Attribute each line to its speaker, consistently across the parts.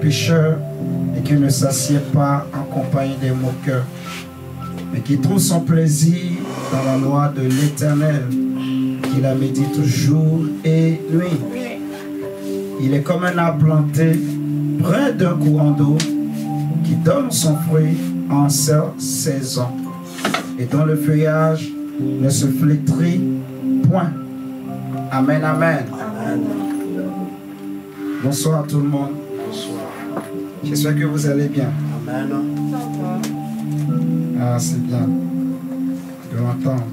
Speaker 1: pécheurs et qui ne s'assied pas en compagnie des moqueurs, mais qui trouve son plaisir dans la loi de l'Éternel, qui la médite jour et nuit. Il est comme un arbre planté près d'un courant d'eau qui donne son fruit en sa saison et dont le feuillage ne se flétrit point. Amen, amen.
Speaker 2: Amen.
Speaker 1: Bonsoir tout le monde.
Speaker 2: Bonsoir.
Speaker 1: J'espère que vous allez bien.
Speaker 2: Amen.
Speaker 1: Ah, c'est bien de l'entendre.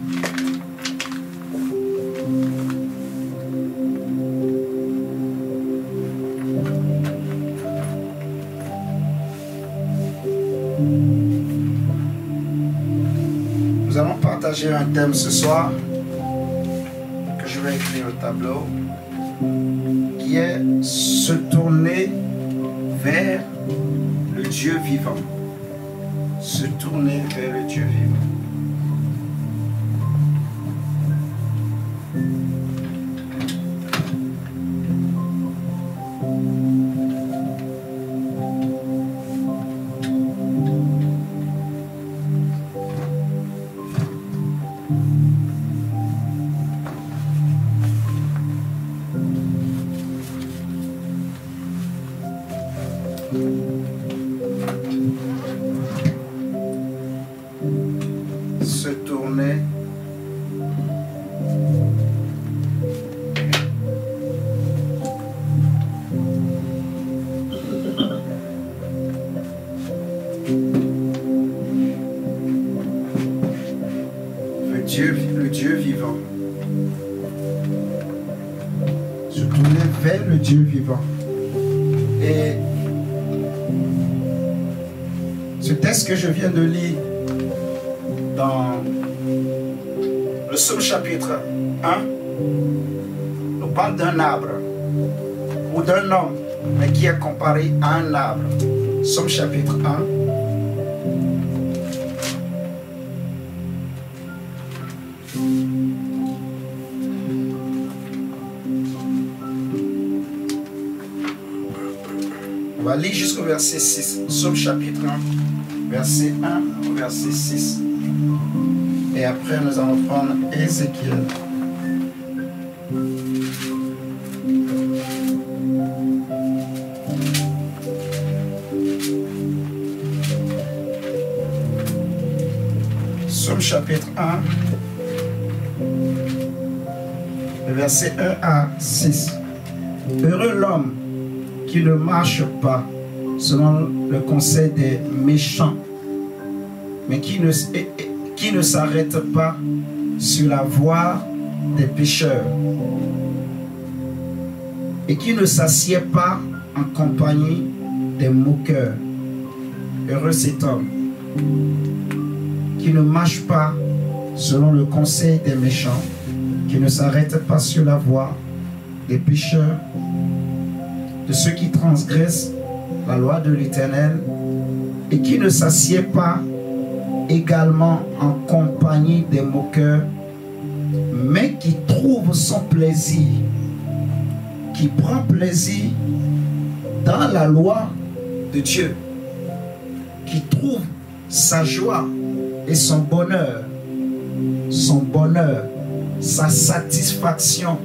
Speaker 1: Nous allons partager un thème ce soir que je vais écrire au tableau, qui est se tourner vers le Dieu vivant. Se tourner vers le Dieu vivant. Se tourner le Dieu vivant. Se tourner vers le Dieu vivant. Et ce texte que je viens de lire dans le Psaume chapitre 1 nous parle d'un arbre ou d'un homme, mais qui est comparé à un arbre. Psaume chapitre 1. On va lire jusqu'au verset 6. Psaume chapitre 1, verset 1 au verset 6. Et après, nous allons prendre Ézéchiel. Psaume chapitre 1, verset 1 à 6. Heureux l'homme qui ne marche pas selon le conseil des méchants, mais qui ne s'arrête pas sur la voie des pécheurs et qui ne s'assied pas en compagnie des moqueurs. Heureux cet homme qui ne marche pas selon le conseil des méchants, qui ne s'arrête pas sur la voie des pécheurs, de ceux qui transgressent la loi de l'Éternel et qui ne s'assied pas également en compagnie des moqueurs, mais qui trouve son plaisir, qui prend plaisir dans la loi de Dieu, qui trouve sa joie et son bonheur, sa satisfaction,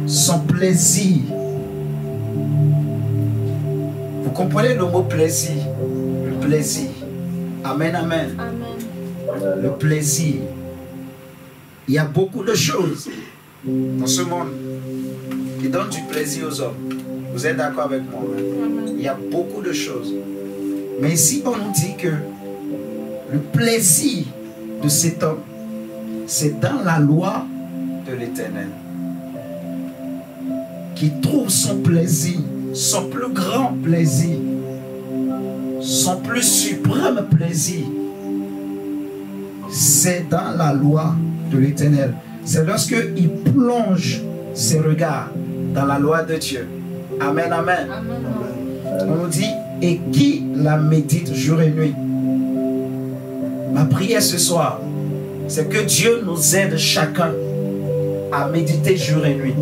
Speaker 1: son plaisir. Vous comprenez le mot plaisir? Le plaisir. Amen, amen.
Speaker 3: Amen.
Speaker 1: Le plaisir. Il y a beaucoup de choses dans ce monde qui donnent du plaisir aux hommes. Vous êtes d'accord avec moi?
Speaker 3: Amen.
Speaker 1: Il y a beaucoup de choses. Mais ici, on nous dit que le plaisir de cet homme, c'est dans la loi de l'Éternel. Qui trouve son plaisir, son plus grand plaisir, son plus suprême plaisir, c'est dans la loi de l'Éternel. C'est lorsqu'il plonge ses regards dans la loi de Dieu. Amen, amen.
Speaker 3: Amen.
Speaker 1: On nous dit, et qui la médite jour et nuit. Ma prière ce soir, c'est que Dieu nous aide chacun à méditer jour et nuit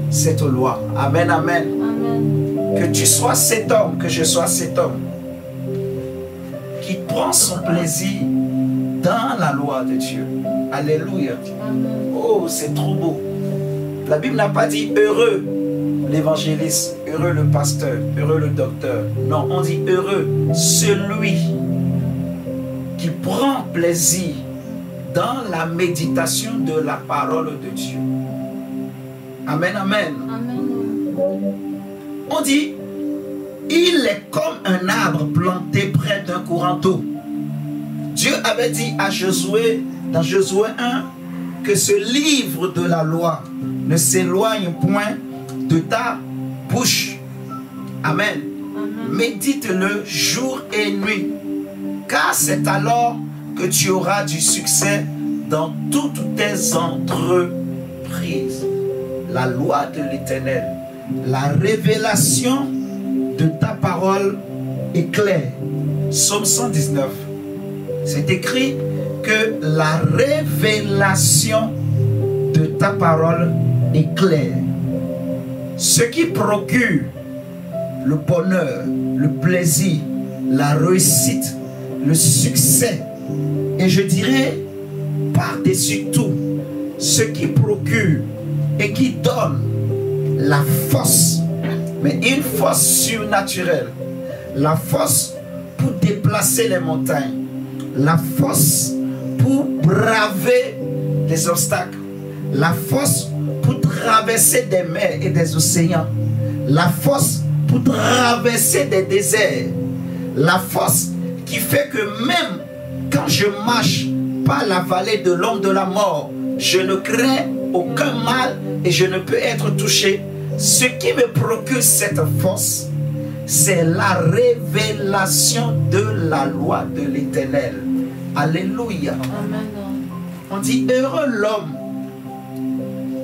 Speaker 1: cette loi. Amen, amen.
Speaker 3: Amen.
Speaker 1: Que tu sois cet homme, que je sois cet homme qui prend son plaisir dans la loi de Dieu. Alléluia. Oh, c'est trop beau. La Bible n'a pas dit heureux l'évangéliste, heureux le pasteur, heureux le docteur. Non, on dit heureux celui qui prend plaisir dans la méditation de la parole de Dieu. Amen, amen. On dit, il est comme un arbre planté près d'un courant d'eau. Dieu avait dit à Josué, dans Josué 1, que ce livre de la loi ne s'éloigne point de ta bouche. Amen. Médite-le jour et nuit, car c'est alors que tu auras du succès dans toutes tes entreprises. La loi de l'Éternel, la révélation de ta parole est claire. Psaume 119. C'est écrit que la révélation de ta parole est claire. Ce qui procure le bonheur, le plaisir, la réussite, le succès, et je dirais par-dessus tout, ce qui procure et qui donne la force, mais une force surnaturelle, la force pour déplacer les montagnes, la force pour braver les obstacles, la force pour traverser des mers et des océans, la force pour traverser des déserts, la force qui fait que même quand je marche par la vallée de l'ombre de la mort, je ne crains aucun mal et je ne peux être touché. Ce qui me procure cette force, c'est la révélation de la loi de l'Éternel. Alléluia. On dit heureux l'homme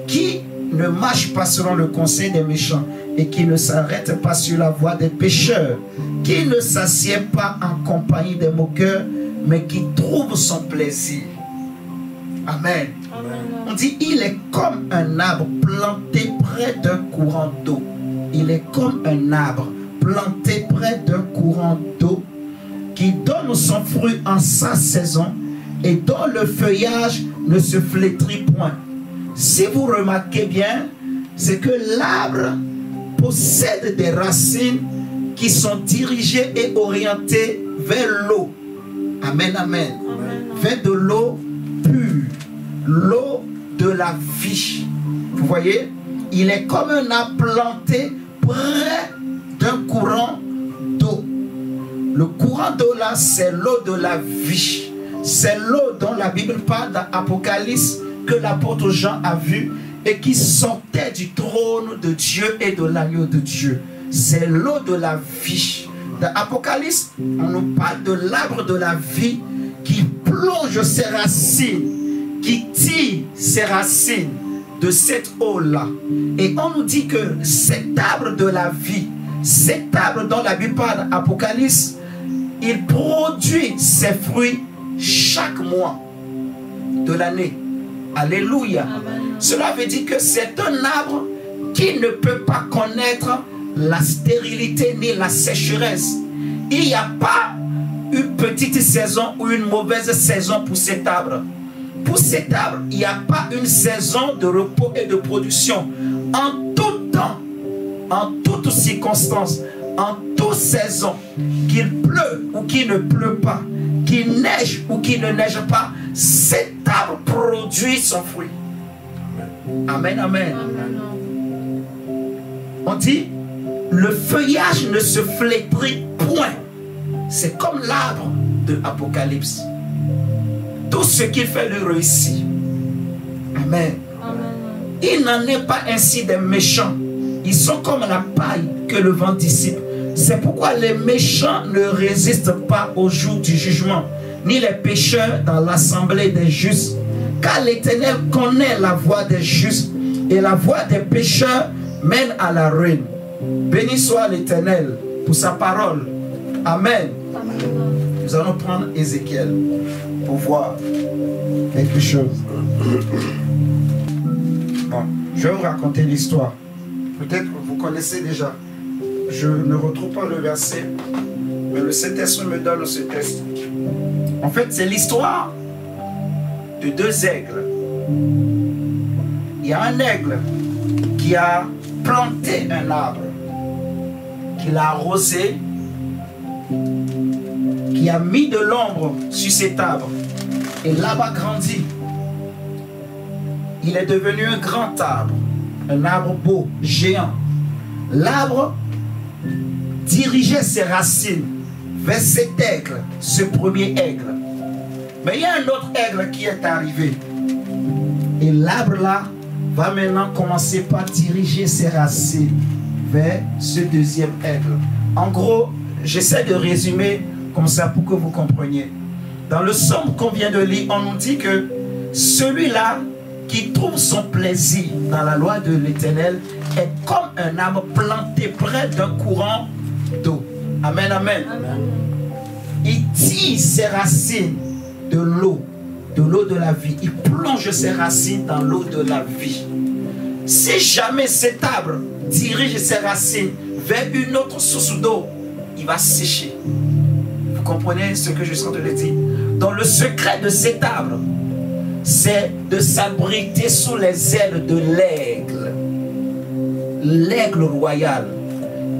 Speaker 1: qui ne marche pas selon le conseil des méchants et qui ne s'arrête pas sur la voie des pécheurs, qui ne s'assied pas en compagnie des moqueurs, mais qui trouve son plaisir. Amen. On dit il est comme un arbre planté près d'un courant d'eau. Il est comme un arbre planté près d'un courant d'eau qui donne son fruit en sa saison et dont le feuillage ne se flétrit point. Si vous remarquez bien, c'est que l'arbre possède des racines qui sont dirigées et orientées vers l'eau. Amen, amen. Vers de l'eau pure, l'eau de la vie. Vous voyez, il est comme un arbre planté près d'un courant d'eau. Le courant d'eau là, c'est l'eau de la vie. C'est l'eau dont la Bible parle dans Apocalypse que l'apôtre Jean a vu et qui sortait du trône de Dieu et de l'agneau de Dieu. C'est l'eau de la vie. Dans Apocalypse, on nous parle de l'arbre de la vie qui plonge ses racines, qui tire ses racines de cette eau-là. Et on nous dit que cet arbre de la vie, cet arbre dont la Bible parle dans Apocalypse, il produit ses fruits chaque mois de l'année. Alléluia. Cela veut dire que c'est un arbre qui ne peut pas connaître la stérilité ni la sécheresse. Il n'y a pas une petite saison ou une mauvaise saison pour cet arbre. Pour cet arbre, il n'y a pas une saison de repos et de production. En tout temps, en toutes circonstances, en toute saison, qu'il pleut ou qu'il ne pleut pas, qu'il neige ou qu'il ne neige pas, cet arbre produit son fruit. Amen, amen. On dit, le feuillage ne se flétrit point. C'est comme l'arbre de l'Apocalypse. Tout ce qu'il fait le réussit. Amen. Il n'en est pas ainsi des méchants. Ils sont comme la paille que le vent dissipe. C'est pourquoi les méchants ne résistent pas au jour du jugement, ni les pécheurs dans l'assemblée des justes. Car l'Éternel connaît la voie des justes, et la voie des pécheurs mène à la ruine. Béni soit l'Éternel pour sa parole. Amen. Nous allons prendre Ézéchiel pour voir quelque chose. Bon, je vais vous raconter l'histoire. Peut-être que vous connaissez déjà. je ne retrouve pas le verset, mais le Saint-Esprit me donne ce texte. En fait, c'est l'histoire de deux aigles. Il y a un aigle qui a planté un arbre, qui l'a arrosé, qui a mis de l'ombre sur cet arbre. Et l'arbre a grandi. Il est devenu un grand arbre, un arbre beau, géant. L'arbre dirigeait ses racines vers cet aigle, ce premier aigle. Mais il y a un autre aigle qui est arrivé. Et l'arbre là va maintenant commencer par diriger ses racines vers ce deuxième aigle. En gros, j'essaie de résumer comme ça pour que vous compreniez. Dans le psaume qu'on vient de lire, on nous dit que celui-là qui trouve son plaisir dans la loi de l'Éternel est comme un arbre planté près d'un courant d'eau. Amen, amen. Il tire ses racines de l'eau de la vie. Il plonge ses racines dans l'eau de la vie. Si jamais cet arbre dirige ses racines vers une autre source d'eau, il va sécher. Vous comprenez ce que je suis en train de dire? Donc le secret de cet arbre, c'est de s'abriter sous les ailes de l'aigle, l'aigle royal,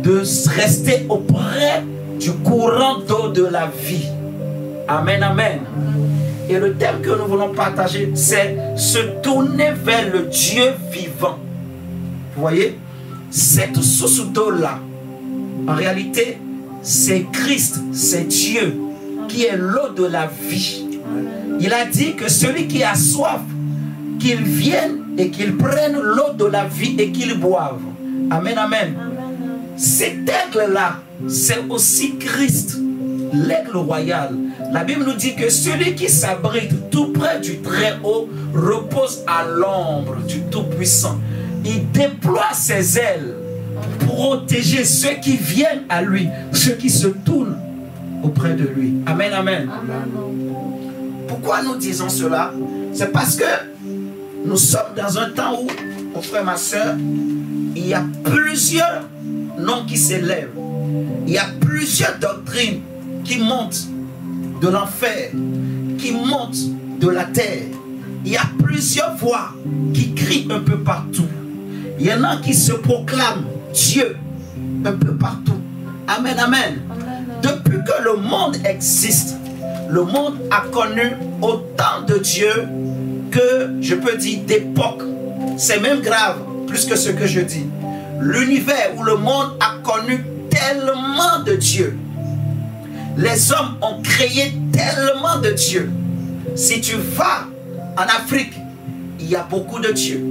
Speaker 1: de rester auprès du courant d'eau de la vie. Amen, amen. Et le thème que nous voulons partager, c'est se tourner vers le Dieu vivant. Vous voyez, cette source d'eau-là, en réalité, c'est Christ, c'est Dieu, qui est l'eau de la vie. Il a dit que celui qui a soif, qu'il vienne et qu'il prenne l'eau de la vie et qu'il boive. Amen, amen. Cet aigle-là, c'est aussi Christ, l'aigle royal. La Bible nous dit que celui qui s'abrite tout près du Très-Haut repose à l'ombre du Tout-Puissant. Il déploie ses ailes pour protéger ceux qui viennent à lui, ceux qui se tournent auprès de lui. Amen, amen. Pourquoi nous disons cela? C'est parce que nous sommes dans un temps où, mon frère, ma soeur, il y a plusieurs noms qui s'élèvent. Il y a plusieurs doctrines qui montent de l'enfer, qui montent de la terre. Il y a plusieurs voix qui crient un peu partout. Il y en a qui se proclament Dieu un peu partout. Amen, amen. Depuis que le monde existe, le monde a connu autant de dieux que, je peux dire, d'époques. C'est même grave, plus que ce que je dis. L'univers où le monde a connu tellement de dieux. Les hommes ont créé tellement de dieux. Si tu vas en Afrique, il y a beaucoup de dieux.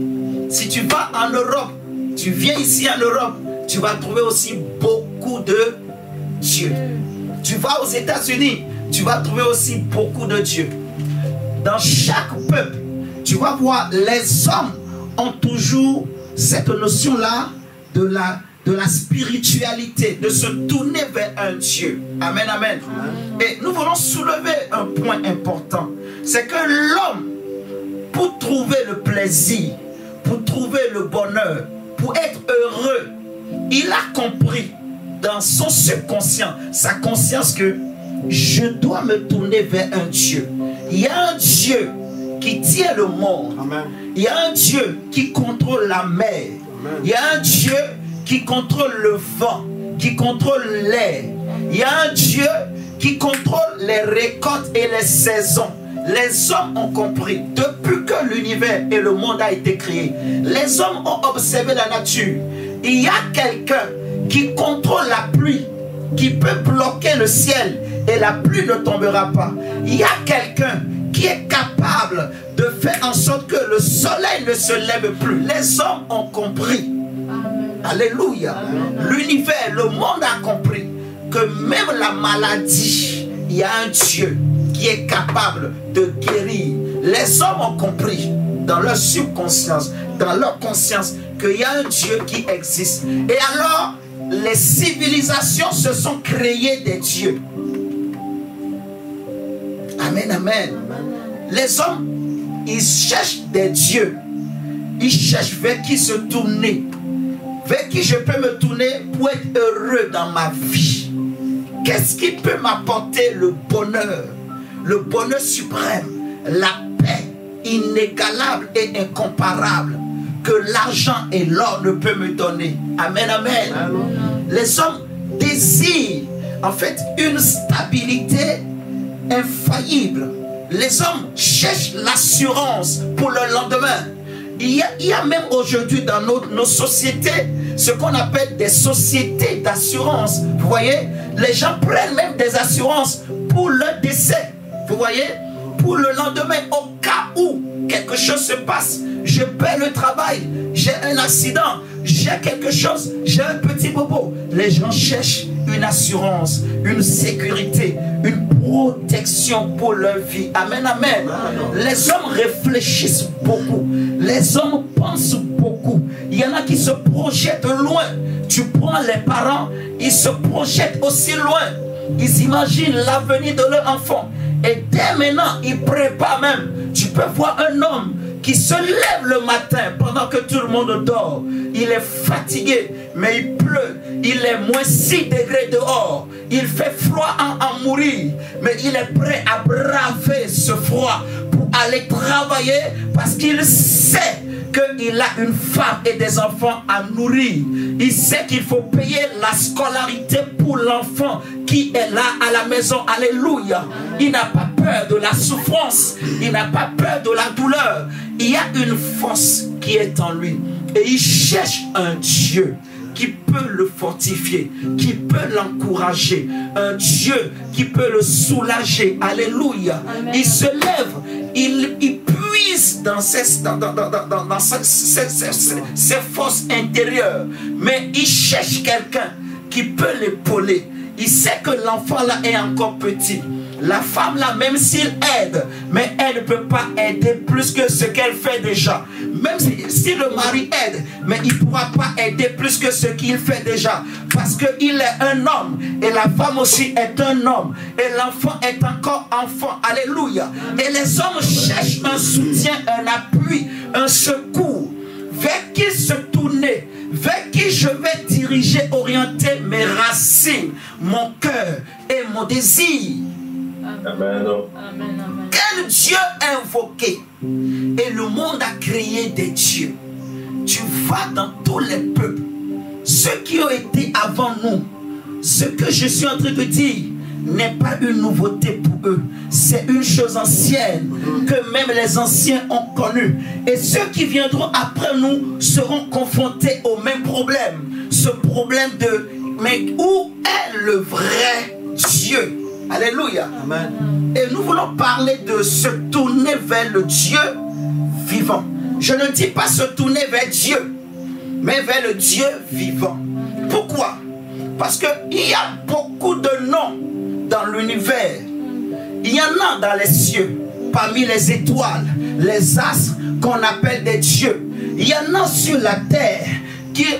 Speaker 1: Si tu vas en Europe, tu viens ici en Europe, tu vas trouver aussi beaucoup de dieux. Tu vas aux États-Unis, tu vas trouver aussi beaucoup de dieux. Dans chaque peuple, tu vas voir, les hommes ont toujours cette notion-là de la spiritualité, de se tourner vers un Dieu. Amen, amen. Et nous voulons soulever un point important. C'est que l'homme, pour trouver le plaisir, pour trouver le bonheur, pour être heureux, il a compris dans son subconscient, sa conscience, que je dois me tourner vers un Dieu. Il y a un Dieu qui tient le monde. Amen. Il y a un Dieu qui contrôle la mer. Amen. Il y a un Dieu qui contrôle le vent, qui contrôle l'air. Il y a un Dieu qui contrôle les récoltes et les saisons. Les hommes ont compris, depuis que l'univers et le monde a été créé, les hommes ont observé la nature. Il y a quelqu'un qui contrôle la pluie, qui peut bloquer le ciel et la pluie ne tombera pas. Il y a quelqu'un qui est capable de faire en sorte que le soleil ne se lève plus. Les hommes ont compris. Alléluia. L'univers, le monde a compris que même la maladie, il y a un Dieu qui est capable de guérir. Les hommes ont compris dans leur subconscience, dans leur conscience, qu'il y a un Dieu qui existe. Et alors, les civilisations se sont créées des dieux. Amen, amen. Les hommes, ils cherchent des dieux. Ils cherchent vers qui se tourner. vers qui je peux me tourner pour être heureux dans ma vie? Qu'est-ce qui peut m'apporter le bonheur suprême, la paix inégalable et incomparable que l'argent et l'or ne peuvent me donner? Amen, amen. Les hommes désirent en fait une stabilité infaillible. Les hommes cherchent l'assurance pour le lendemain. Il y a même aujourd'hui dans nos sociétés ce qu'on appelle des sociétés d'assurance. Vous voyez, les gens prennent même des assurances pour leur décès. Vous voyez, pour le lendemain, au cas où quelque chose se passe, je perds le travail, j'ai un accident, j'ai quelque chose, j'ai un petit bobo. Les gens cherchent une assurance, une sécurité, une protection pour leur vie. Amen, amen. Les hommes réfléchissent beaucoup. Les hommes pensent beaucoup. Il y en a qui se projettent loin. Tu prends les parents, ils se projettent aussi loin. Ils imaginent l'avenir de leur enfant. Et dès maintenant, ils préparent même. Tu peux voir un homme qui se lève le matin pendant que tout le monde dort. Il est fatigué, mais il pleut. Il est moins 6 degrés dehors. Il fait froid à mourir. Mais il est prêt à braver ce froid pour aller travailler parce qu'il sait qu'il a une femme et des enfants à nourrir. Il sait qu'il faut payer la scolarité pour l'enfant qui est là à la maison. Alléluia. Il n'a pas peur de la souffrance. Il n'a pas peur de la douleur. Il y a une force qui est en lui. Et il cherche un Dieu qui peut le fortifier, qui peut l'encourager, un Dieu qui peut le soulager. Alléluia. Amen. Il se lève, il puise dans ses forces intérieures, mais il cherche quelqu'un qui peut l'épauler. Il sait que l'enfant là est encore petit. La femme là, même s'il aide, mais elle ne peut pas aider plus que ce qu'elle fait déjà. Même si le mari aide, mais il ne pourra pas aider plus que ce qu'il fait déjà. Parce qu'il est un homme. Et la femme aussi est un homme. Et l'enfant est encore enfant. Alléluia. Et les hommes cherchent un soutien, un appui, un secours. Vers qui se tourner, vers qui je vais diriger, orienter mes racines, mon cœur et mon désir.
Speaker 3: Amen.
Speaker 2: Amen.
Speaker 1: Quel Dieu invoquer? Et le monde a créé des dieux. Tu vas dans tous les peuples, ceux qui ont été avant nous. Ce que je suis en train de dire n'est pas une nouveauté pour eux. C'est une chose ancienne que même les anciens ont connue. Et ceux qui viendront après nous seront confrontés au même problème. Ce problème de mais où est le vrai Dieu? Alléluia.
Speaker 3: Amen.
Speaker 1: Et nous voulons parler de se tourner vers le Dieu vivant. Je ne dis pas se tourner vers Dieu, mais vers le Dieu vivant. Pourquoi? Parce qu'il y a beaucoup de noms dans l'univers. Il y en a dans les cieux, parmi les étoiles, les astres qu'on appelle des dieux. Il y en a sur la terre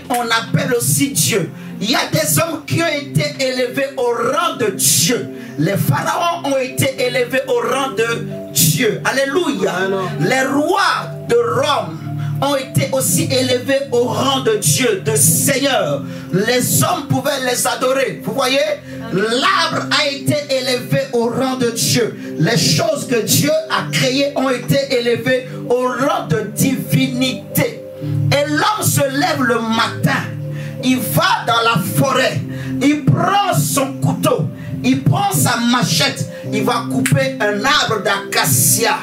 Speaker 1: qu'on appelle aussi Dieu. Il y a des hommes qui ont été élevés au rang de Dieu. Les pharaons ont été élevés au rang de Dieu. Alléluia. Les rois de Rome ont été aussi élevés au rang de Dieu, de Seigneur. Les hommes pouvaient les adorer. Vous voyez, l'arbre a été élevé au rang de Dieu. Les choses que Dieu a créées ont été élevées au rang de divinité. Et l'homme se lève le matin. Il va dans la forêt. Il prend son couteau. Il prend sa machette. Il va couper un arbre d'acacia.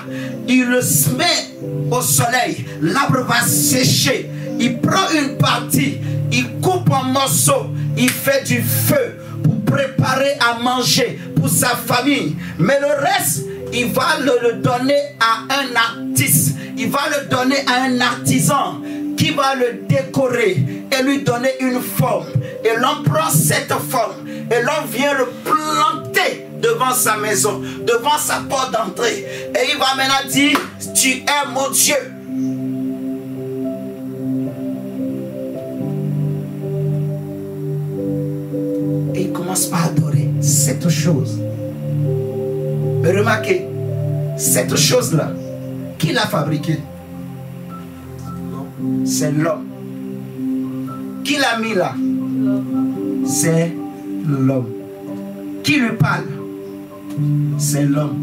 Speaker 1: Il le met au soleil. L'arbre va sécher. Il prend une partie. Il coupe en morceaux. Il fait du feu pour préparer à manger pour sa famille. Mais le reste, il va le donner à un artiste. Il va le donner à un artisan qui va le décorer et lui donner une forme. Et l'on prend cette forme et l'on vient le planter devant sa maison, devant sa porte d'entrée. Et il va maintenant dire, tu es mon Dieu. Et il commence par adorer cette chose. Mais remarquez, cette chose-là, qui l'a fabriquée? C'est l'homme. Qui l'a mis là? C'est l'homme. Qui lui parle? C'est l'homme.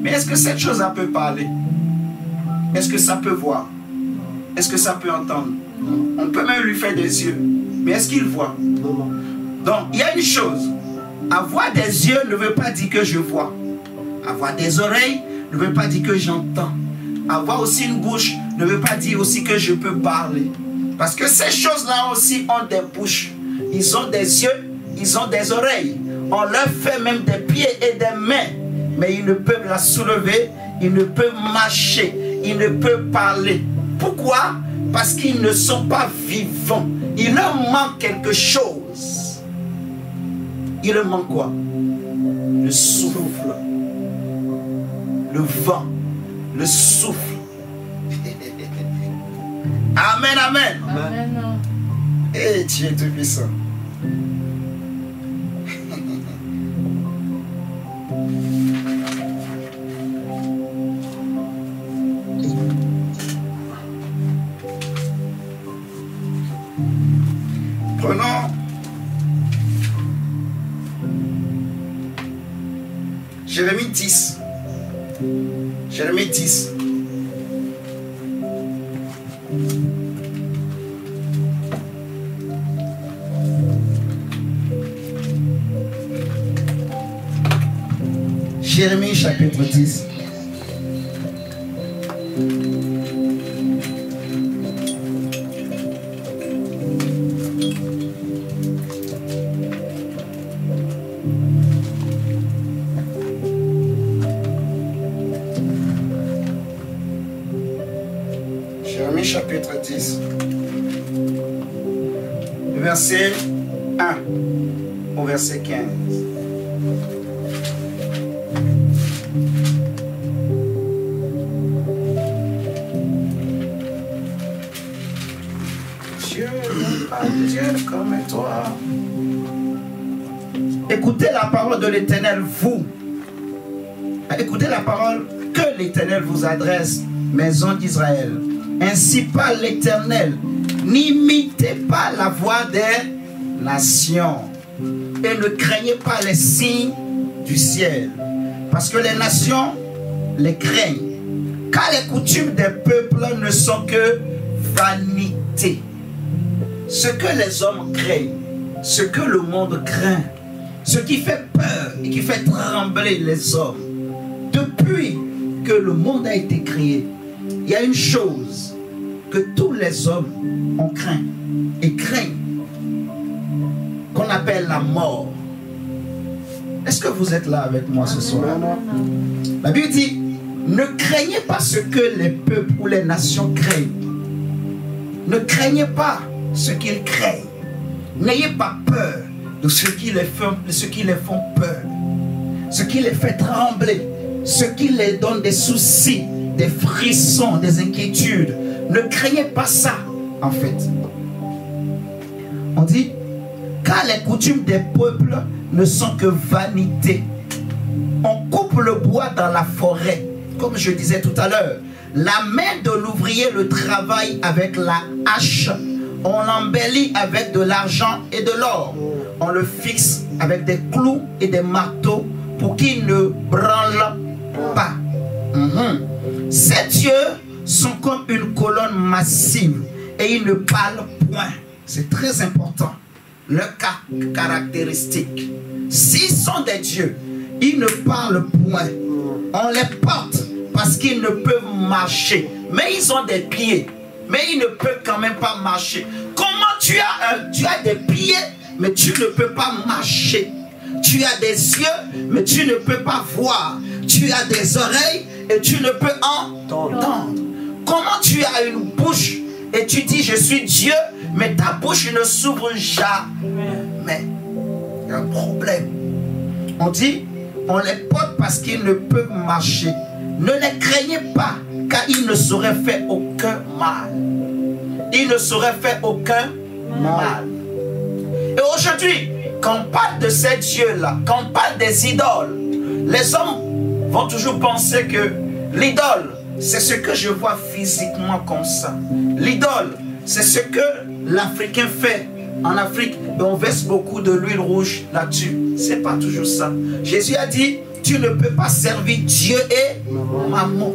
Speaker 1: Mais est-ce que cette chose-là peut parler? Est-ce que ça peut voir? Est-ce que ça peut entendre? On peut même lui faire des yeux. Mais est-ce qu'il voit? Donc, il y a une chose. Avoir des yeux ne veut pas dire que je vois. Avoir des oreilles ne veut pas dire que j'entends. Avoir aussi une bouche ne veut pas dire aussi que je peux parler. Parce que ces choses-là aussi ont des bouches. Ils ont des yeux, ils ont des oreilles. On leur fait même des pieds et des mains. Mais ils ne peuvent la soulever, ils ne peuvent marcher, ils ne peuvent parler. Pourquoi? Parce qu'ils ne sont pas vivants. Il leur manque quelque chose. Il leur manque quoi? Le souffle, le vent, le souffle. Amen, amen.
Speaker 3: Amen.
Speaker 1: Et tu es tout puissant. Prenons Jérémie 10. Jérémie 10. Jérémie chapitre 10. Jérémie chapitre 10. Verset 1 au verset 15. Dieu comme toi. Écoutez la parole de l'Éternel, vous. Écoutez la parole que l'Éternel vous adresse, maison d'Israël. Ainsi parle l'Éternel. N'imitez pas la voix des nations et ne craignez pas les signes du ciel. Parce que les nations les craignent. Car les coutumes des peuples ne sont que vanité. Ce que les hommes craignent, ce que le monde craint, ce qui fait peur et qui fait trembler les hommes. Depuis que le monde a été créé, il y a une chose que tous les hommes ont craint et craignent, qu'on appelle la mort. Est-ce que vous êtes là avec moi ce soir? La Bible dit, ne craignez pas ce que les peuples ou les nations craignent. Ne craignez pas ce qu'ils craignent. N'ayez pas peur de ce qui les font peur, ce qui les fait trembler, ce qui les donne des soucis, des frissons, des inquiétudes. Ne craignez pas ça, en fait. On dit, car les coutumes des peuples ne sont que vanité. On coupe le bois dans la forêt, comme je disais tout à l'heure. La main de l'ouvrier le travaille avec la hache. On l'embellit avec de l'argent et de l'or. On le fixe avec des clous et des marteaux pour qu'il ne branle pas. Ces dieux sont comme une colonne massive et ils ne parlent point. C'est très important. Leur caractéristique. S'ils sont des dieux, ils ne parlent point. On les porte parce qu'ils ne peuvent marcher. Mais ils ont des pieds. Mais ils ne peuvent quand même pas marcher. Comment tu as des pieds, mais tu ne peux pas marcher. Tu as des yeux, mais tu ne peux pas voir. Tu as des oreilles et tu ne peux entendre. Comment tu as une bouche et tu dis je suis Dieu, mais ta bouche ne s'ouvre jamais. Il y a un problème. On dit, on les porte parce qu'ils ne peuvent marcher. Ne les craignez pas, car ils ne sauraient faire aucun mal. Ils ne sauraient faire aucun mal. Et aujourd'hui, quand on parle de ces dieux-là, quand on parle des idoles, les hommes vont toujours penser que l'idole, c'est ce que je vois physiquement comme ça. L'idole, c'est ce que l'Africain fait en Afrique et on verse beaucoup de l'huile rouge là-dessus. C'est pas toujours ça. Jésus a dit, tu ne peux pas servir Dieu et maman.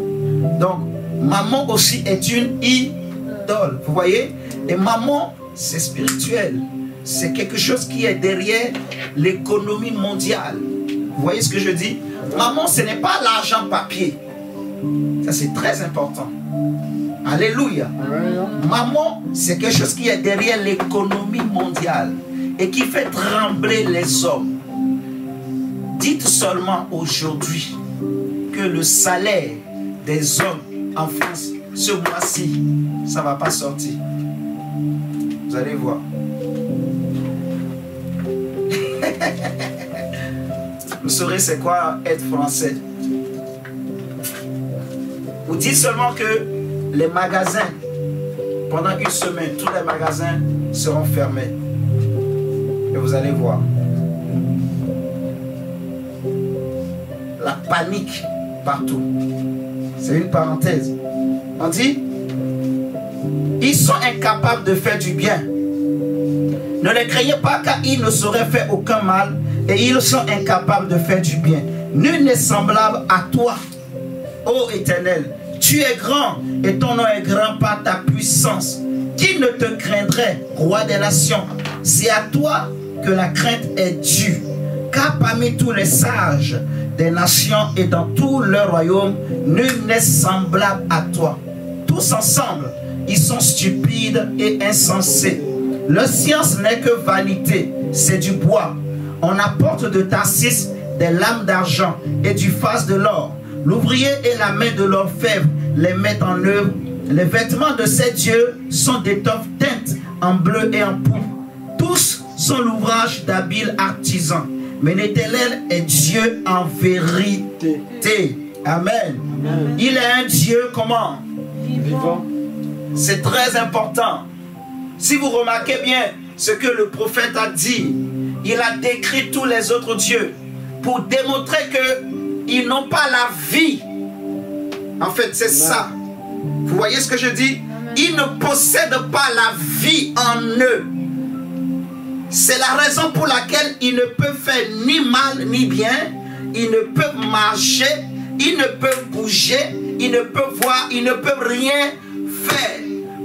Speaker 1: Donc, maman aussi est une idole. Vous voyez? Et maman, c'est spirituel. C'est quelque chose qui est derrière l'économie mondiale. Vous voyez ce que je dis? Maman, ce n'est pas l'argent papier. Ça, c'est très important. Alléluia. Maman, c'est quelque chose qui est derrière l'économie mondiale et qui fait trembler les hommes. Dites seulement aujourd'hui que le salaire des hommes en France, ce mois-ci, ça ne va pas sortir. Vous allez voir. Vous saurez c'est quoi être français. Vous dites seulement que les magasins, pendant une semaine, tous les magasins seront fermés. Et vous allez voir. La panique partout. C'est une parenthèse. On dit, ils sont incapables de faire du bien. Ne les craignez pas car ils ne sauraient faire aucun mal et ils sont incapables de faire du bien. Nul n'est semblable à toi, ô Éternel. Tu es grand et ton nom est grand par ta puissance. Qui ne te craindrait, roi des nations? C'est à toi que la crainte est due. Car parmi tous les sages des nations et dans tout leur royaume, nul n'est semblable à toi. Tous ensemble, ils sont stupides et insensés. Leur science n'est que vanité, c'est du bois. On apporte de Tarsis des lames d'argent et du faste de l'or. L'ouvrier et la main de l'orfèvre les mettent en œuvre. Les vêtements de ces dieux sont d'étoffes teintes en bleu et en pourpre. Tous sont l'ouvrage d'habiles artisans. Mais l'Éternel est Dieu en vérité. Amen. Amen. Il est un Dieu comment? Vivant. C'est très important. Si vous remarquez bien ce que le prophète a dit, il a décrit tous les autres dieux pour démontrer qu'ils n'ont pas la vie. En fait, c'est ça. Vous voyez ce que je dis? Ils ne possèdent pas la vie en eux. C'est la raison pour laquelle ils ne peuvent faire ni mal ni bien. Ils ne peuvent marcher, ils ne peuvent bouger, ils ne peuvent voir, ils ne peuvent rien faire.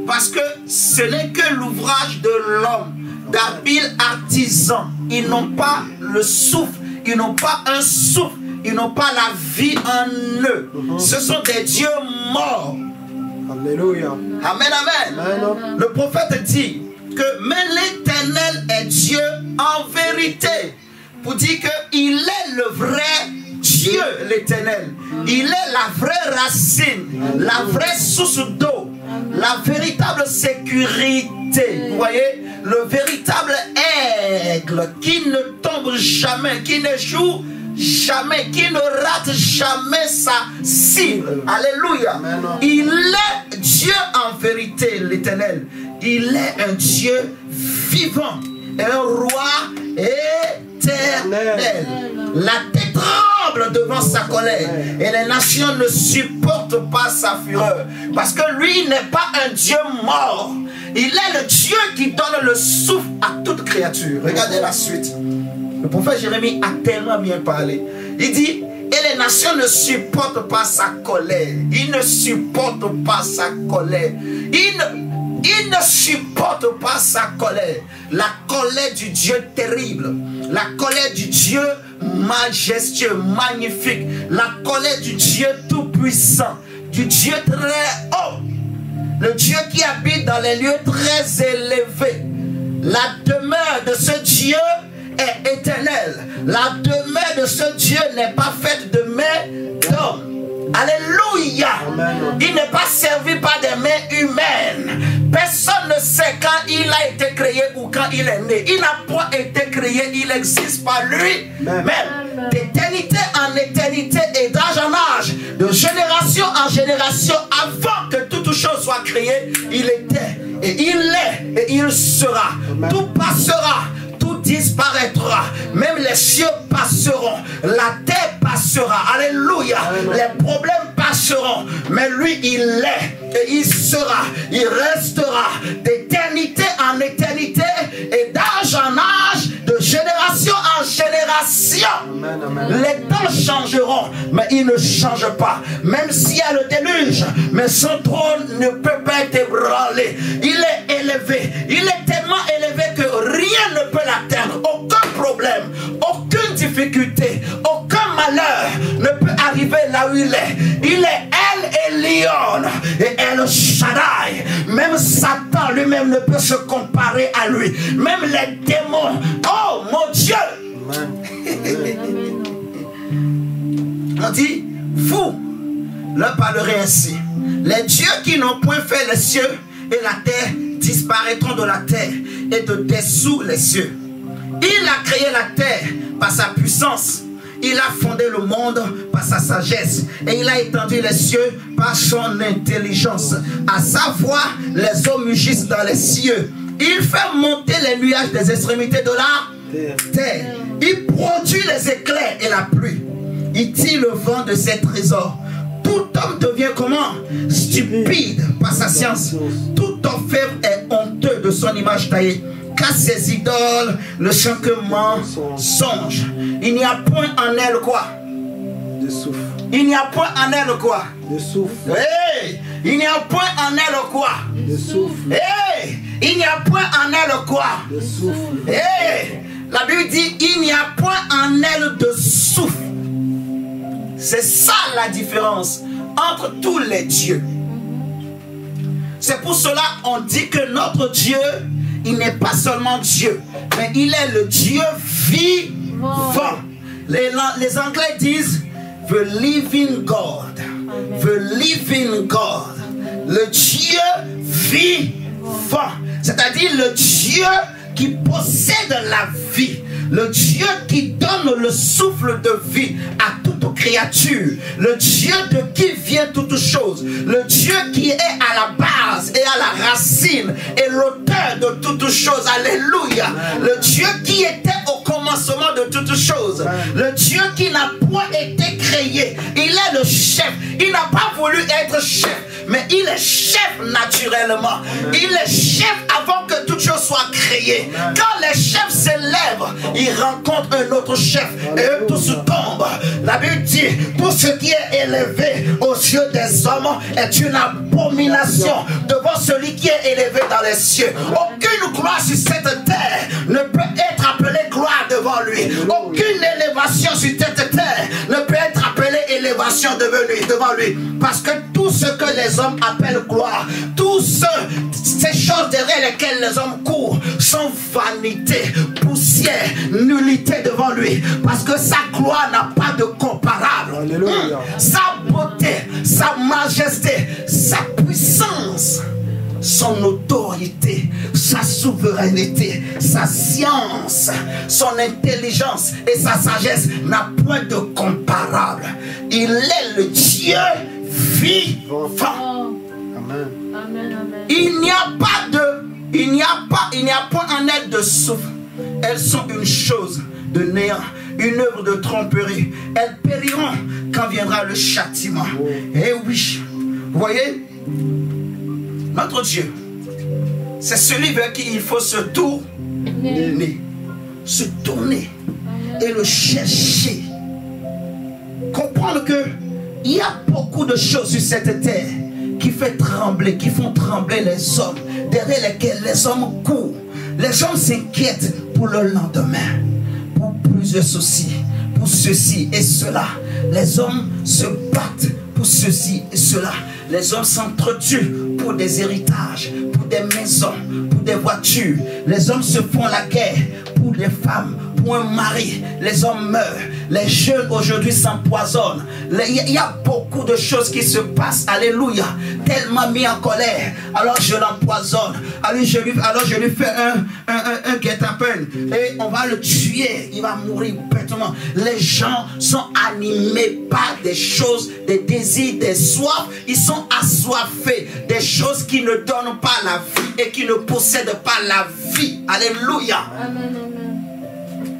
Speaker 1: Parce que ce n'est que l'ouvrage de l'homme, d'habiles artisans. Ils n'ont pas le souffle, ils n'ont pas un souffle, ils n'ont pas la vie en eux. Ce sont des dieux morts. Alléluia. Amen, amen. Amen. Le prophète dit que mais l'Éternel est Dieu en vérité. Pour dire qu'il est le vrai Dieu, l'Éternel. Il est la vraie racine, la vraie source d'eau, la véritable sécurité. Vous voyez, le véritable aigle qui ne tombe jamais, qui n'échoue jamais, qui ne rate jamais sa cible. Alléluia. Il est Dieu en vérité, l'Éternel. Il est un Dieu vivant, un roi éternel. La terre tremble devant sa colère et les nations ne supportent pas sa fureur. Parce que lui n'est pas un Dieu mort. Il est le Dieu qui donne le souffle à toute créature. Regardez la suite. Le prophète Jérémie a tellement bien parlé. Il dit, et les nations ne supportent pas sa colère. Ils ne supportent pas sa colère. Ils ne supportent pas sa colère. La colère du Dieu terrible. La colère du Dieu majestueux, magnifique. La colère du Dieu tout-puissant. Du Dieu très haut. Le Dieu qui habite dans les lieux très élevés. La demeure de ce Dieu est éternelle. La demeure de ce Dieu n'est pas faite de mains d'hommes. Alléluia. Il n'est pas servi par des mains humaines. Personne ne sait quand il a été créé ou quand il est né. Il n'a pas été créé, il existe par lui-même. D'éternité en éternité et d'âge en âge, de génération en génération, avant que toute chose soit créée, il était et il est et il sera. Tout passera. Disparaîtra, même les cieux passeront, la terre passera, alléluia, les problèmes passeront, mais lui il est et il sera, il restera d'éternité en éternité et génération. Les temps changeront, mais il ne change pas. Même s'il y a le déluge, mais son trône ne peut pas être ébranlé. Il est élevé. Il est tellement élevé que rien ne peut l'atteindre. Aucun problème, aucune difficulté, aucun malheur ne peut arriver là où il est. Il est El Elyon et El Shaddai. Même Satan lui-même ne peut se comparer à lui. Même les démons. Oh mon Dieu! On dit, vous leur parlerez ainsi. Les dieux qui n'ont point fait les cieux et la terre disparaîtront de la terre et de dessous les cieux. Il a créé la terre par sa puissance. Il a fondé le monde par sa sagesse. Et il a étendu les cieux par son intelligence. À sa voix, les eaux mugissent dans les cieux. Il fait monter les nuages des extrémités de la terre. Il produit les éclairs et la pluie. Il tire le vent de ses trésors. Tout homme devient comment? Stupide par sa science. Tout orfèvre est honteux de son image taillée. Car ses idoles ne sont que mensonges. Il n'y a point en elle quoi?
Speaker 2: De souffle.
Speaker 1: Il n'y a point en elle quoi?
Speaker 2: De souffle.
Speaker 1: Hey! Il n'y a point en elle quoi?
Speaker 2: De souffle.
Speaker 1: Hey! Il n'y a point en elle quoi?
Speaker 2: De souffle.
Speaker 1: Hey! La Bible dit il n'y a point en elle de souffle. C'est ça la différence entre tous les dieux. C'est pour cela qu'on dit que notre Dieu, il n'est pas seulement Dieu, mais il est le Dieu vivant. Les Anglais disent the living God. The living God. Le Dieu vivant. C'est-à-dire le Dieu qui possède la vie. Le Dieu qui donne le souffle de vie à toute créature. Le Dieu de qui vient toute chose. Le Dieu qui est à la base et à la racine et l'auteur de toutes choses. Alléluia. Le Dieu qui était au commencement de toutes choses. Le Dieu qui n'a point été créé. Il est le chef. Il n'a pas voulu être chef, mais il est chef naturellement. Il est chef avant que toute chose soit créée. Quand les chefs s'élèvent, ils rencontrent un autre chef et eux tous tombent. La Bible dit, tout ce qui est élevé aux yeux des hommes est une abomination devant celui qui est élevé dans les cieux. Aucune gloire sur cette terre ne peut être appelée gloire devant lui. Aucune élévation sur cette terre ne peut être appelée élévation devant lui. Parce que tout ce que les hommes appellent gloire, toutes ces choses derrière lesquelles les hommes courent sont vanité, poussière, nullité devant lui. Parce que sa gloire n'a pas de comparable.
Speaker 2: Alléluia.
Speaker 1: Sa beauté, sa majesté, sa puissance, son autorité, sa souveraineté, sa science, son intelligence et sa sagesse n'a point de comparable. Il est le Dieu vivant.
Speaker 2: Amen.
Speaker 3: Amen, amen.
Speaker 1: Il n'y a pas en elle de souffle. Elles sont une chose de néant, une œuvre de tromperie. Elles périront quand viendra le châtiment. Eh oui, vous voyez, notre Dieu, c'est celui vers qui il faut se tourner, se tourner et le chercher. Comprendre que il y a beaucoup de choses sur cette terre qui font trembler les hommes, derrière lesquels les hommes courent. Les hommes s'inquiètent pour le lendemain, pour plusieurs soucis, pour ceci et cela. Les hommes se battent pour ceci et cela. Les hommes s'entretuent pour des héritages, pour des maisons, pour des voitures. Les hommes se font la guerre pour les femmes, pour un mari. Les hommes meurent. Les jeunes aujourd'hui s'empoisonnent. Il y a beaucoup de choses qui se passent. Alléluia. Tellement mis en colère. Alors je l'empoisonne. Alors je lui fais un guet-apens. Et on va le tuer. Il va mourir bêtement. Les gens sont animés par des choses, des désirs, des soifs. Ils sont assoiffés. Des choses qui ne donnent pas la vie et qui ne possèdent pas la vie. Alléluia.
Speaker 3: Amen, amen.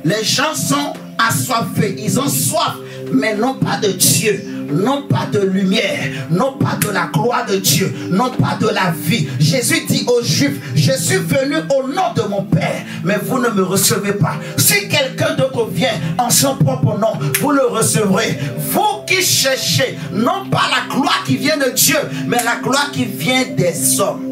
Speaker 1: Les gens sont assoiffés, ils ont soif, mais non pas de Dieu. non pas de lumière, non pas de la gloire de Dieu, non pas de la vie. Jésus dit aux Juifs, je suis venu au nom de mon Père, mais vous ne me recevez pas. Si quelqu'un d'autre vient en son propre nom, vous le recevrez. Vous qui cherchez, non pas la gloire qui vient de Dieu, mais la gloire qui vient des hommes.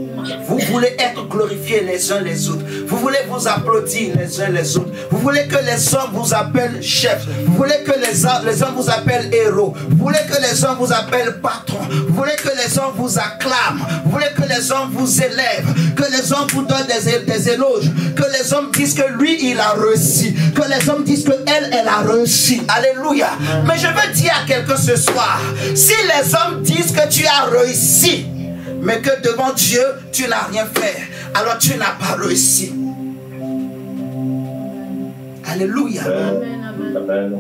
Speaker 1: Vous voulez être glorifiés les uns les autres. Vous voulez vous applaudir les uns les autres. Vous voulez que les hommes vous appellent chef. Vous voulez que les hommes vous appellent héros. Vous voulez que les hommes vous appellent patron. Vous voulez que les hommes vous acclament. Vous voulez que les hommes vous élèvent. Que les hommes vous donnent des éloges. Que les hommes disent que lui, il a réussi. Que les hommes disent que elle a réussi. Alléluia. Mais je veux dire à quelqu'un ce soir, si les hommes disent que tu as réussi, mais que devant Dieu, tu n'as rien fait, alors tu n'as pas réussi. Alléluia.
Speaker 3: Amen.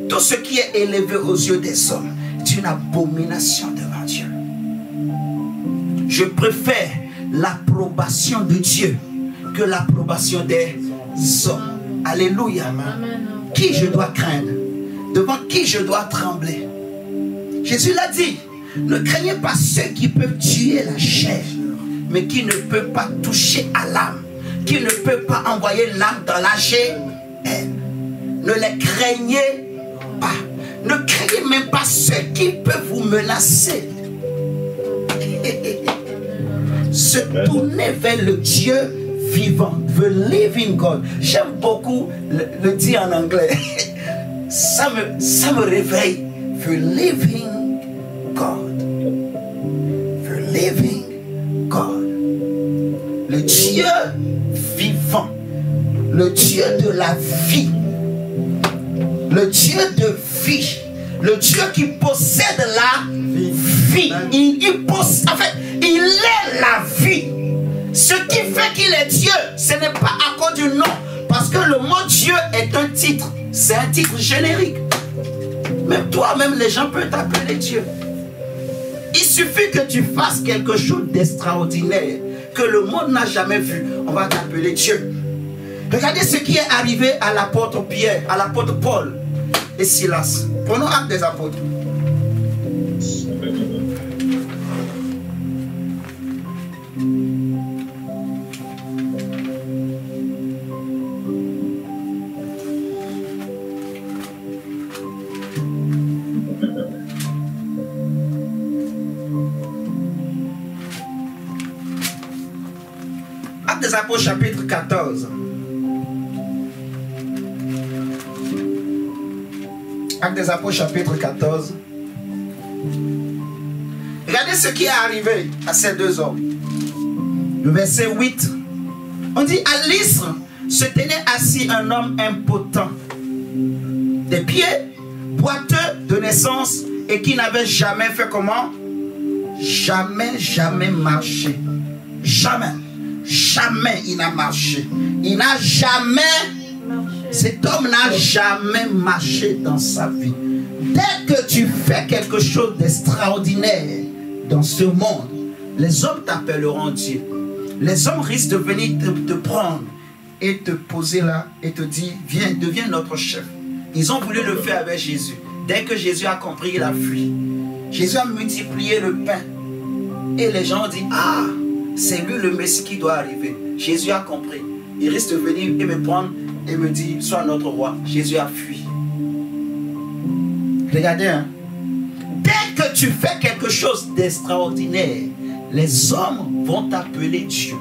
Speaker 1: Tout ce qui est élevé aux yeux des hommes est une abomination devant Dieu. Je préfère l'approbation de Dieu que l'approbation des hommes. Alléluia.
Speaker 3: Amen.
Speaker 1: Qui je dois craindre? Devant qui je dois trembler? Jésus l'a dit. Ne craignez pas ceux qui peuvent tuer la chair, mais qui ne peuvent pas toucher à l'âme, qui ne peuvent pas envoyer l'âme dans la chair. Ne les craignez pas. Ne craignez même pas ceux qui peuvent vous menacer. Se tourner vers le Dieu vivant, the living God. J'aime beaucoup le dire en anglais. Ça me réveille. The living God. The living God. Le Dieu vivant. Le Dieu de la vie. Le Dieu de vie. Le Dieu qui possède la vie. Il possède, en fait, il est la vie. Ce qui fait qu'il est Dieu, ce n'est pas à cause du nom. Parce que le mot Dieu est un titre. C'est un titre générique. Même toi-même, les gens peuvent t'appeler Dieu. Il suffit que tu fasses quelque chose d'extraordinaire, que le monde n'a jamais vu. On va t'appeler Dieu. Regardez ce qui est arrivé à l'apôtre Pierre, à l'apôtre Paul et Silas. Prenons Actes des Apôtres. Actes des Apôtres chapitre 14. Actes des Apôtres chapitre 14. Regardez ce qui est arrivé à ces deux hommes. Le verset 8. On dit à Lystre se tenait assis un homme impotent, des pieds boiteux de naissance et qui n'avait jamais fait comment? Jamais marché. Jamais il n'a marché. Il n'a jamais, cet homme n'a jamais marché dans sa vie. Dès que tu fais quelque chose d'extraordinaire dans ce monde, les hommes t'appelleront Dieu. Les hommes risquent de venir te prendre et te poser là et te dire, viens, deviens notre chef. Ils ont voulu le faire avec Jésus. Dès que Jésus a compris, il a fui. Jésus a multiplié le pain. Et les gens ont dit, ah, c'est lui le Messie qui doit arriver. Jésus a compris. Il risque de venir et me prendre et me dire, sois notre roi. Jésus a fui. Regardez, hein. Dès que tu fais quelque chose d'extraordinaire, les hommes vont t'appeler Dieu.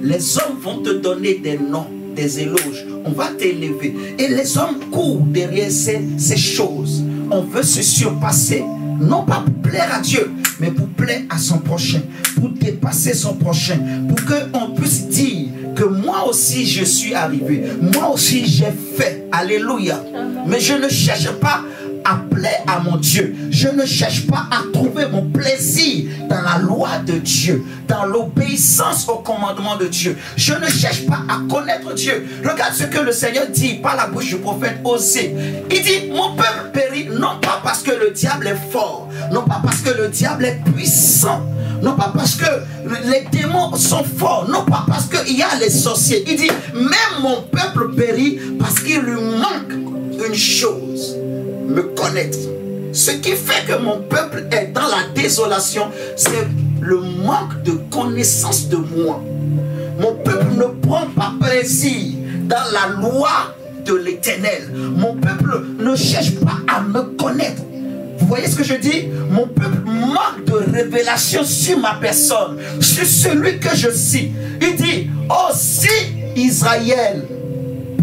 Speaker 1: Les hommes vont te donner des noms, des éloges. On va t'élever. Et les hommes courent derrière ces choses. On veut se surpasser, non pas pour plaire à Dieu, mais pour plaire à son prochain, pour dépasser son prochain, pour qu'on puisse dire que moi aussi je suis arrivé, moi aussi j'ai fait. Alléluia. Mais je ne cherche pas à plaire à mon Dieu. Je ne cherche pas à trouver mon plaisir dans la loi de Dieu, dans l'obéissance au commandement de Dieu. Je ne cherche pas à connaître Dieu. Regarde ce que le Seigneur dit par la bouche du prophète Osée. Il dit, mon peuple périt non pas parce que le diable est fort, non pas parce que le diable est puissant, non pas parce que les démons sont forts, non pas parce qu'il y a les sorciers. Il dit, même mon peuple périt parce qu'il lui manque une chose. me connaître. Ce qui fait que mon peuple est dans la désolation, c'est le manque de connaissance de moi. Mon peuple ne prend pas plaisir dans la loi de l'Éternel. Mon peuple ne cherche pas à me connaître. Vous voyez ce que je dis? Mon peuple manque de révélation sur ma personne, sur celui que je suis. Il dit, oh, si Israël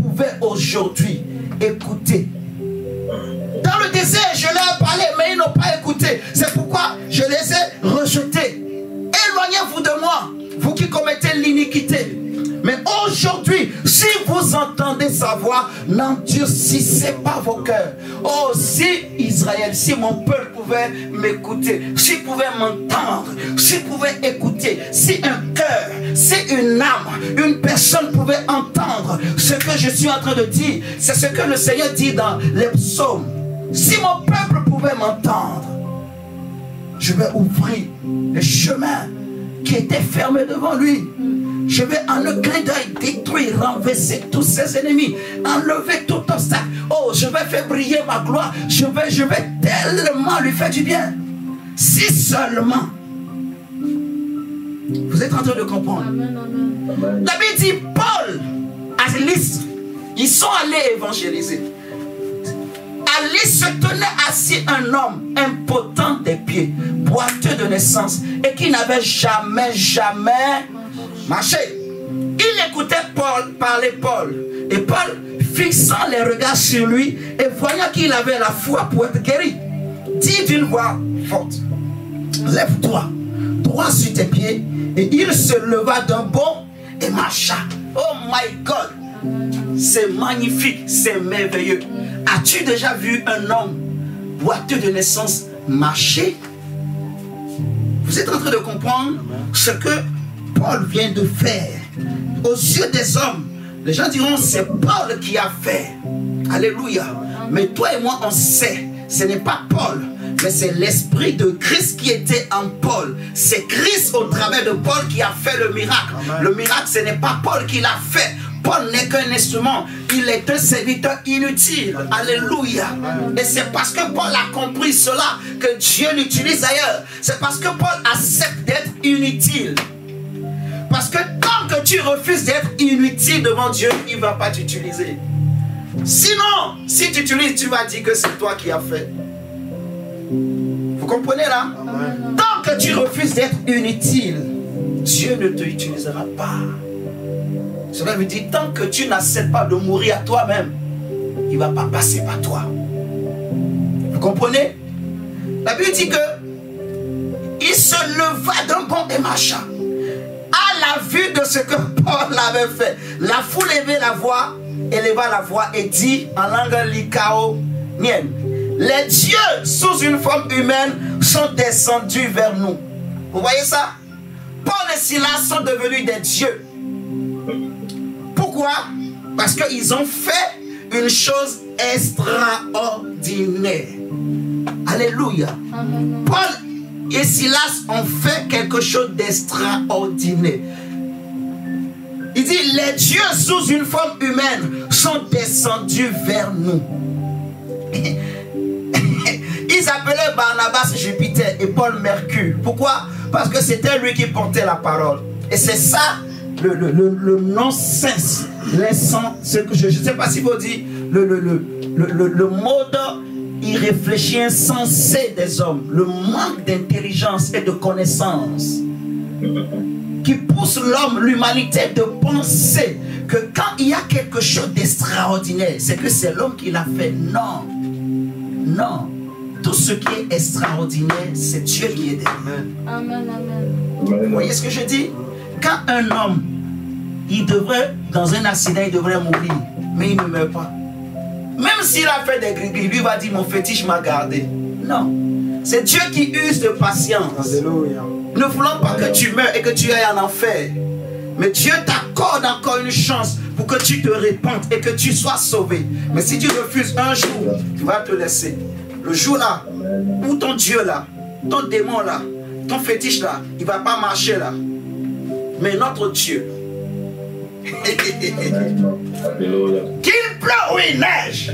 Speaker 1: pouvait aujourd'hui écouter. Dans le désert, je leur ai parlé, mais ils n'ont pas écouté. C'est pourquoi je les ai rejetés. Éloignez-vous de moi, vous qui commettez l'iniquité. Mais aujourd'hui, si vous entendez sa voix, n'endurcissez pas vos cœurs. Oh, si Israël, si mon peuple pouvait m'écouter, s'il pouvait m'entendre, s'il pouvait écouter, si un cœur, si une âme, une personne pouvait entendre ce que je suis en train de dire, c'est ce que le Seigneur dit dans les psaumes. Si mon peuple pouvait m'entendre, je vais ouvrir les chemins qui étaient fermés devant lui. Je vais en un clin d'œil détruire, renverser tous ses ennemis, enlever tout obstacle. Oh, je vais faire briller ma gloire. Je vais tellement lui faire du bien. Si seulement vous êtes en train de comprendre.
Speaker 3: Amen, amen.
Speaker 1: La Bible dit Paul, à Lystre, ils sont allés évangéliser. À Lystre se tenait assis un homme impotent des pieds, boiteux de naissance, et qui n'avait jamais marché. Il écoutait Paul parler Paul. Et Paul, fixant les regards sur lui et voyant qu'il avait la foi pour être guéri, dit d'une voix forte, lève-toi, droit sur tes pieds. Et il se leva d'un bond et marcha. Oh my God, c'est magnifique, c'est merveilleux. As-tu déjà vu un homme boiteux de naissance marcher? Vous êtes en train de comprendre ce que Paul vient de faire. Aux yeux des hommes, les gens diront c'est Paul qui a fait. Alléluia. Mais toi et moi on sait, ce n'est pas Paul, mais c'est l'esprit de Christ qui était en Paul. C'est Christ au travers de Paul qui a fait le miracle. Amen. Le miracle, ce n'est pas Paul qui l'a fait. Paul n'est qu'un instrument. Il est un serviteur inutile. Alléluia. Et c'est parce que Paul a compris cela que Dieu l'utilise ailleurs. C'est parce que Paul accepte d'être inutile. Parce que tant que tu refuses d'être inutile devant Dieu, il ne va pas t'utiliser. Sinon, si tu utilises, tu vas dire que c'est toi qui as fait. Vous comprenez là? Amen. Tant que tu refuses d'être inutile, Dieu ne te utilisera pas. Cela veut dire, tant que tu n'acceptes pas de mourir à toi-même, il ne va pas passer par toi. Vous comprenez? La Bible dit que il se leva d'un bond et marcha. À la vue de ce que Paul avait fait, la foule éleva la voix et dit en langue lycaonienne, les dieux sous une forme humaine sont descendus vers nous. Vous voyez ça? Paul et Silas sont devenus des dieux. Pourquoi? Parce qu'ils ont fait une chose extraordinaire. Alléluia. Amen. Paul et Silas ont fait quelque chose d'extraordinaire. Il dit, les dieux sous une forme humaine sont descendus vers nous. Ils appelaient Barnabas Jupiter et Paul Mercure. Pourquoi? Parce que c'était lui qui portait la parole. Et c'est ça le non-sens. Je ne sais pas si vous dites le mode irréfléchi, insensé des hommes. Le manque d'intelligence et de connaissance qui pousse l'homme, l'humanité, de penser que quand il y a quelque chose d'extraordinaire, c'est que c'est l'homme qui l'a fait. Non. Non. Tout ce qui est extraordinaire, c'est Dieu qui est derrière.
Speaker 3: Amen, amen.
Speaker 1: Vous voyez ce que je dis? Quand un homme, il devrait, dans un accident, il devrait mourir, mais il ne meurt pas. Même s'il a fait des gris-gris, lui va dire, mon fétiche m'a gardé. Non. C'est Dieu qui use de patience. Alléluia. Nous ne voulons pas que tu meurs et que tu ailles en enfer. Mais Dieu t'accorde encore une chance pour que tu te répandes et que tu sois sauvé. Mais si tu refuses un jour, tu vas te laisser. Le jour là, où ton Dieu là, ton démon là, ton fétiche là, il ne va pas marcher là. Mais notre Dieu, qu'il pleut ou il neige,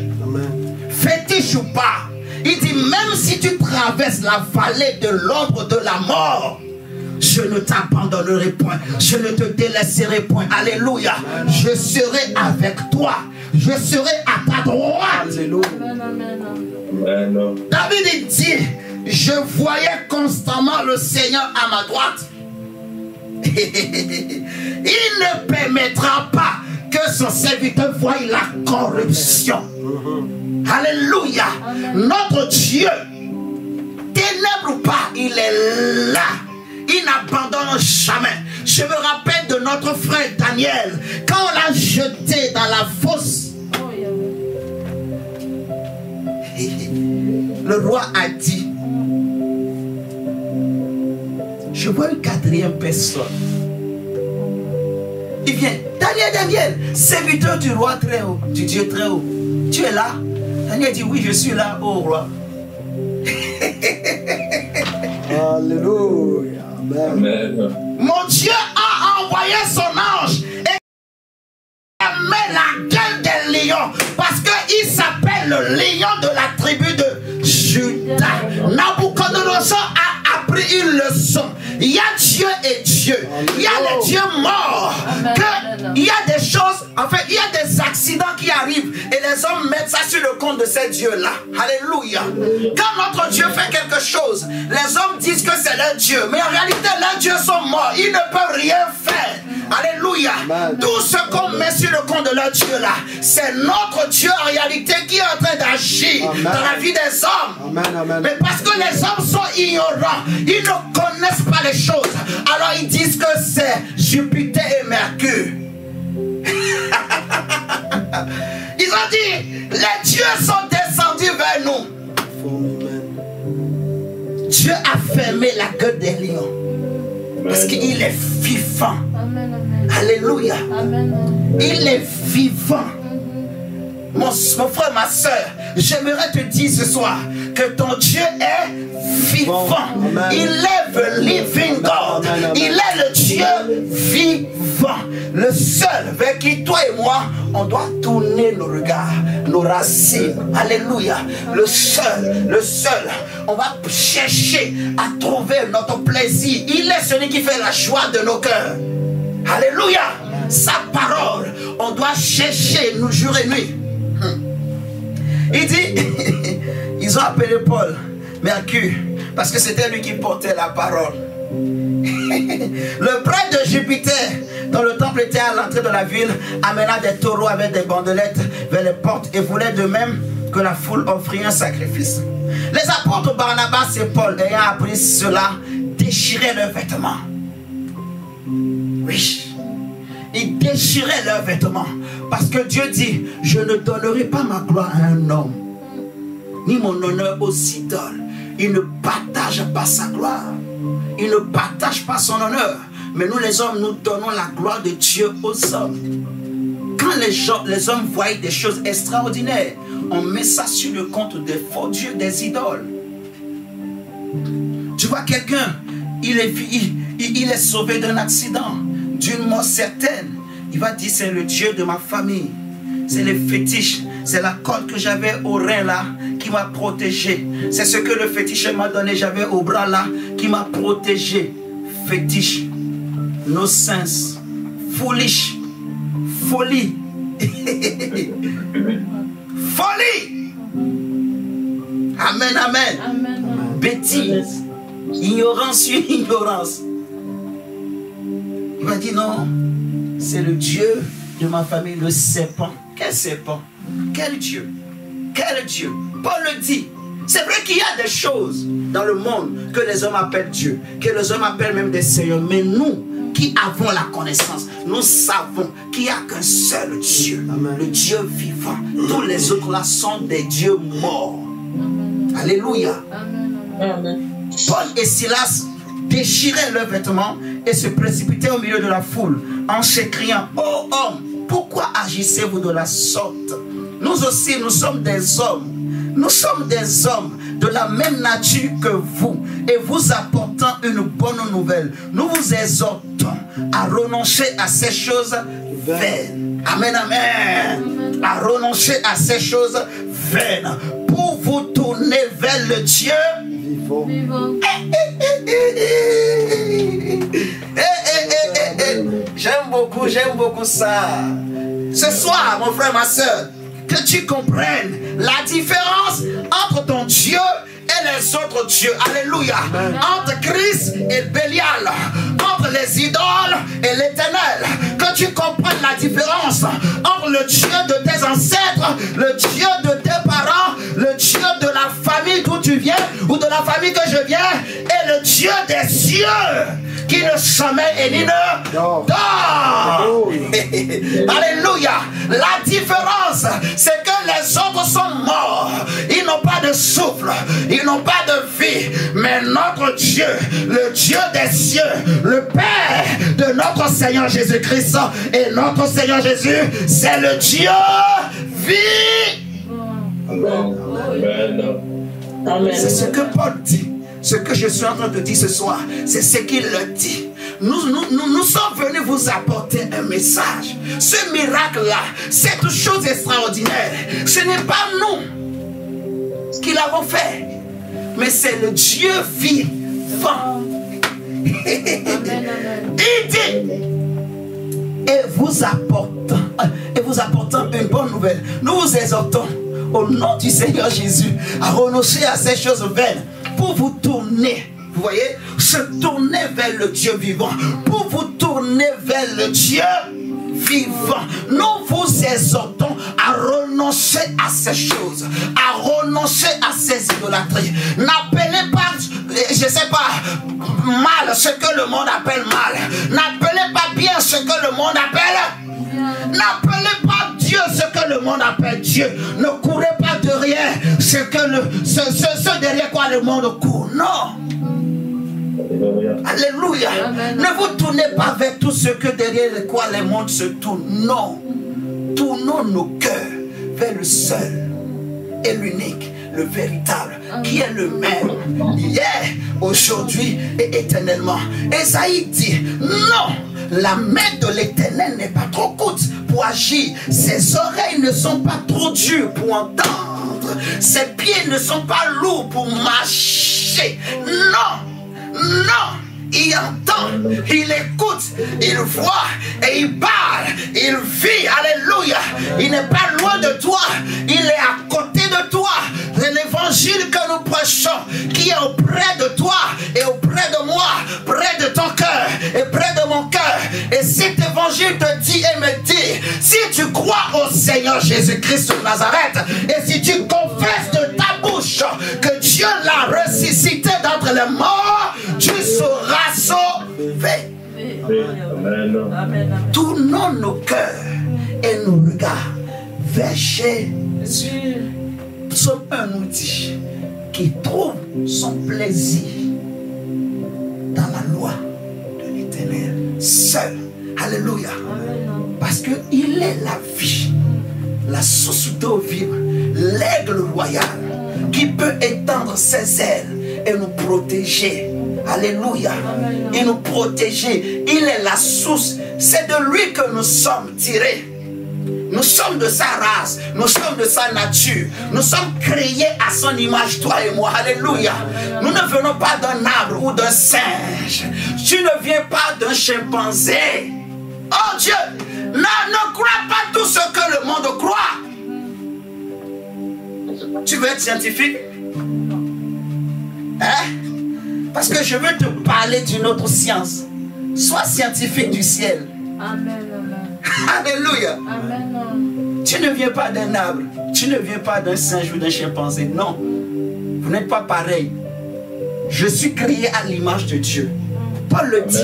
Speaker 1: fétiche ou pas, il dit même si tu traverses la vallée de l'ombre de la mort, je ne t'abandonnerai point, je ne te délaisserai point. Alléluia. Je serai avec toi, je serai à ta droite.
Speaker 2: Alléluia.
Speaker 1: David il dit, je voyais constamment le Seigneur à ma droite. Il ne permettra pas que son serviteur voie la corruption. Alléluia. Notre Dieu, ténèbres ou pas, il est là. Il n'abandonne jamais. Je me rappelle de notre frère Daniel, quand on l'a jeté dans la fosse. Le roi a dit, je vois une quatrième personne. Il vient, Daniel, serviteur du roi très haut, du Dieu très haut. Tu es là? Daniel dit, oui, je suis là, ô roi.
Speaker 2: Alléluia. Amen.
Speaker 1: Mon Dieu a envoyé son ange et il met la gueule des lions parce qu'il s'appelle le lion de la tribu de Juda. Nabucodonosor a appris une leçon. Il y a Dieu et Dieu. Il y a les dieux morts. Il y a des choses, en fait, il y a des accidents qui arrivent et les hommes mettent ça sur le compte de ces dieux-là. Alléluia. Quand notre Dieu fait quelque chose, les hommes disent que c'est leur Dieu. Mais en réalité, leurs dieux sont morts. Ils ne peuvent rien faire. Alléluia. Tout ce qu'on met sur le compte de leur Dieu là, c'est notre Dieu en réalité qui est en train d'agir dans la vie des hommes. Mais parce que les hommes sont ignorants, ils ne connaissent pas les choses. Alors ils disent que c'est Jupiter et Mercure. Ils ont dit, les dieux sont descendus vers nous. Dieu a fermé la gueule des lions. Parce qu'il est vivant. Alléluia. Il est vivant. Mon frère, ma soeur, j'aimerais te dire ce soir que ton Dieu est vivant. Il est le living God. Il est le Dieu vivant. Le seul vers qui toi et moi, on doit tourner nos regards, nos racines. Alléluia. Le seul. On va chercher à trouver notre plaisir. Il est celui qui fait la joie de nos cœurs. Alléluia. Sa parole, on doit chercher nous jour et nuit. Il dit, ils ont appelé Paul Mercure parce que c'était lui qui portait la parole. Le prêtre de Jupiter, dont le temple était à l'entrée de la ville, amena des taureaux avec des bandelettes vers les portes et voulait de même que la foule offrit un sacrifice. Les apôtres Barnabas et Paul, ayant appris cela, déchiraient leurs vêtements. Oui, ils déchiraient leurs vêtements. Parce que Dieu dit, je ne donnerai pas ma gloire à un homme, ni mon honneur aux idoles. Il ne partage pas sa gloire. Il ne partage pas son honneur. Mais nous les hommes, nous donnons la gloire de Dieu aux hommes. Quand les hommes voient des choses extraordinaires, on met ça sur le compte des faux dieux, des idoles. Tu vois quelqu'un, il est sauvé d'un accident, d'une mort certaine. Il va dire, c'est le Dieu de ma famille. C'est les fétiches. C'est la corde que j'avais au rein là qui m'a protégé. C'est ce que le fétiche m'a donné. J'avais au bras là qui m'a protégé. Fétiche. No sense. Foolish. Folie. Folie. Amen, amen.
Speaker 3: Amen.
Speaker 1: Bêtise. Ignorance sur ignorance. Il m'a dit non. C'est le Dieu de ma famille, le serpent. Quel serpent? Quel Dieu? Quel Dieu? Paul le dit. C'est vrai qu'il y a des choses dans le monde que les hommes appellent Dieu, que les hommes appellent même des seigneurs. Mais nous, qui avons la connaissance, nous savons qu'il n'y a qu'un seul Dieu. Amen. Le Dieu vivant. Tous les autres là sont des dieux morts. Amen. Alléluia. Amen. Paul et Silas déchiraient leurs vêtements et se précipitaient au milieu de la foule en s'écriant, ô homme, pourquoi agissez-vous de la sorte? Nous aussi, nous sommes des hommes. Nous sommes des hommes de la même nature que vous et vous apportant une bonne nouvelle. Nous vous exhortons à renoncer à ces choses vaines. Amen, amen. À renoncer à ces choses veines pour vous tourner vers le Dieu
Speaker 3: Vivant.
Speaker 1: J'aime beaucoup ça. Ce soir, mon frère, ma soeur, que tu comprennes la différence entre ton Dieu et les autres dieux. Alléluia. Entre Christ et Bélial, entre les idoles et l'Éternel. Que tu comprennes la différence entre le Dieu de tes ancêtres, le Dieu de tes parents, le Dieu de la famille d'où tu viens ou de la famille que je viens et le Dieu des cieux qui ne sommeille et ni ne dort. Alléluia. La différence, c'est que les autres sont morts. Ils n'ont pas de souffle. Ils n'ont pas de vie. Mais notre Dieu, le Dieu des cieux, le Père de notre Seigneur Jésus-Christ et notre Seigneur Jésus, c'est le Dieu vivant. C'est ce que Paul dit. Ce que je suis en train de dire ce soir, c'est ce qu'il le dit. Nous sommes venus vous apporter un message. Ce miracle-là, cette chose extraordinaire, ce n'est pas nous qui l'avons fait, mais c'est le Dieu vivant. Il dit, et vous apportant une bonne nouvelle, nous vous exhortons au nom du Seigneur Jésus à renoncer à ces choses vaines pour vous tourner, vous voyez, se tourner vers le Dieu vivant, pour vous tourner vers le Dieu vivant. Nous vous exhortons à renoncer à ces choses, à renoncer à ces idolâtries. N'appelez pas, je ne sais pas, mal ce que le monde appelle mal. N'appelez pas bien ce que le monde appelle. N'appelez pas Dieu ce que le monde appelle Dieu. Ne courez pas derrière ce derrière quoi le monde court. Non. Alléluia. Ne vous tournez pas vers tout ce que derrière quoi le monde se tourne. Non. Tournons nos cœurs vers le seul et l'unique, le véritable, qui est le même, hier, aujourd'hui et éternellement. Esaïe dit, non, la main de l'Éternel n'est pas trop courte pour agir, ses oreilles ne sont pas trop dures pour entendre, ses pieds ne sont pas lourds pour marcher. Non, non. Il entend, il écoute, il voit et il parle, il vit, alléluia. Il n'est pas loin de toi, il est à côté de toi. C'est l'évangile que nous prêchons qui est auprès de toi et auprès de moi, près de ton cœur et près de mon cœur. Et cet évangile te dit et me dit, si tu crois au Seigneur Jésus-Christ de Nazareth et si tu confesses de ta bouche que Dieu l'a ressuscité d'entre les morts, tu seras sauvé. Tournons nos cœurs et nos regards vers Jésus. Psaume 1 nous dit qu'il trouve son plaisir dans la loi de l'Éternel seul. Alléluia. Parce qu'il est la vie, la source d'eau vive, l'aigle royal qui peut étendre ses ailes et nous protéger. Alléluia. Il nous protéger. Il est la source. C'est de lui que nous sommes tirés. Nous sommes de sa race. Nous sommes de sa nature. Nous sommes créés à son image, toi et moi. Alléluia. Nous ne venons pas d'un arbre ou d'un singe. Tu ne viens pas d'un chimpanzé. Oh Dieu, ne crois pas tout ce que le monde croit. Tu veux être scientifique? Hein? Parce que je veux te parler d'une autre science. Sois scientifique du ciel.
Speaker 3: Amen.
Speaker 1: Alléluia.
Speaker 3: Amen.
Speaker 1: Tu ne viens pas d'un arbre. Tu ne viens pas d'un singe ou d'un chimpanzé. Non. Vous n'êtes pas pareil. Je suis créé à l'image de Dieu. Paul le dit.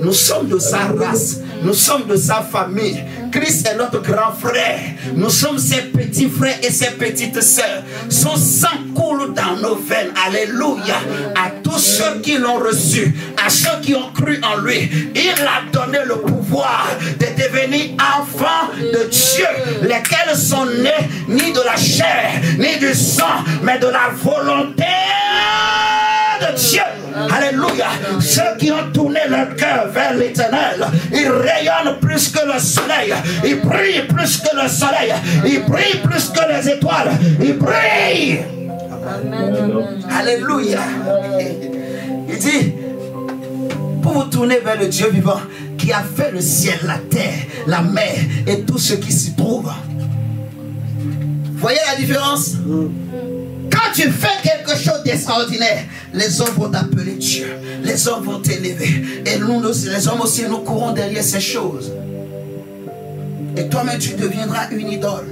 Speaker 1: Nous sommes de sa race. Nous sommes de sa famille. Christ est notre grand frère. Nous sommes ses petits frères et ses petites sœurs. Son sang coule dans nos veines. Alléluia. À tous ceux qui l'ont reçu, à ceux qui ont cru en lui, il a donné le pouvoir de devenir enfants de Dieu, lesquels sont nés ni de la chair, ni du sang, mais de la volonté de Dieu, alléluia, ceux qui ont tourné leur cœur vers l'Éternel, ils rayonnent plus que le soleil, ils brillent plus que le soleil, ils brillent plus que les étoiles, ils brillent. Alléluia. Il dit, pour vous tourner vers le Dieu vivant qui a fait le ciel, la terre, la mer et tout ce qui s'y trouve. Voyez la différence? Quand tu fais quelque chose d'extraordinaire, les hommes vont t'appeler Dieu, les hommes vont t'élever, et nous, les hommes aussi, nous courons derrière ces choses. Et toi-même, tu deviendras une idole.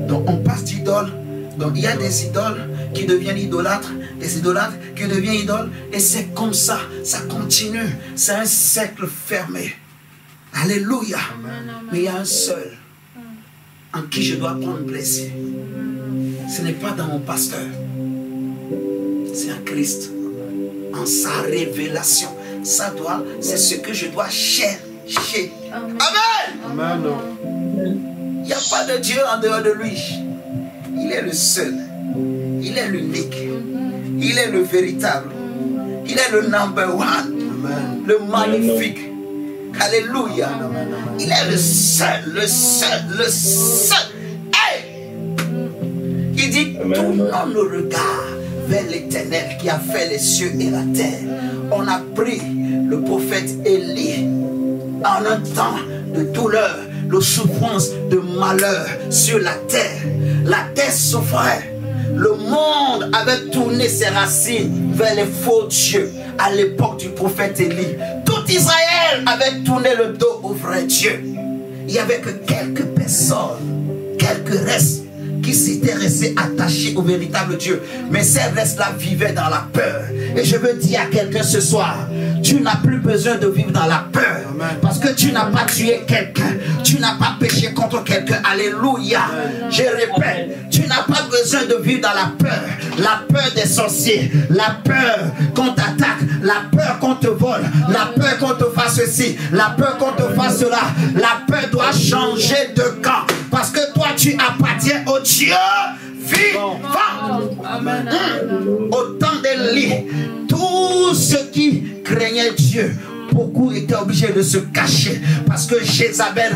Speaker 1: Donc on passe d'idole. Donc il y a des idoles qui deviennent idolâtres, des idolâtres qui deviennent idoles, et c'est comme ça, ça continue. C'est un cercle fermé. Alléluia. Mais il y a un seul en qui je dois prendre plaisir. Ce n'est pas dans mon pasteur, c'est en Christ, en sa révélation. C'est ce que je dois chercher. Amen.
Speaker 3: Amen.
Speaker 1: Il n'y a pas de Dieu en dehors de lui. Il est le seul. Il est l'unique. Il est le véritable. Il est le number one. Le magnifique. Alléluia. Il est le seul, le seul, le seul. Hey! Il dit, tournons nos regards vers l'Éternel qui a fait les cieux et la terre. On a pris le prophète Élie en un temps de douleur, de souffrance, de malheur sur la terre. La terre souffrait. Le monde avait tourné ses racines vers les faux dieux à l'époque du prophète Élie. Tout Israël avait tourné le dos au vrai Dieu. Il n'y avait que quelques personnes, quelques restes qui s'étaient restés attachés au véritable Dieu. Mais ces restes-là vivaient dans la peur. Et je veux dire à quelqu'un ce soir, tu n'as plus besoin de vivre dans la peur. Parce que tu n'as pas tué quelqu'un. Tu n'as pas péché contre quelqu'un. Alléluia. Je répète, tu n'as pas besoin de vivre dans la peur. La peur des sorciers. La peur qu'on t'attaque. La peur qu'on te vole. La peur qu'on te fasse ceci. La peur qu'on te fasse cela. La peur doit changer de camp. Parce que toi, tu appartiens au Dieu vivant. Au temps d'Élie, tous ceux qui craignaient Dieu, beaucoup étaient obligés de se cacher parce que Jézabel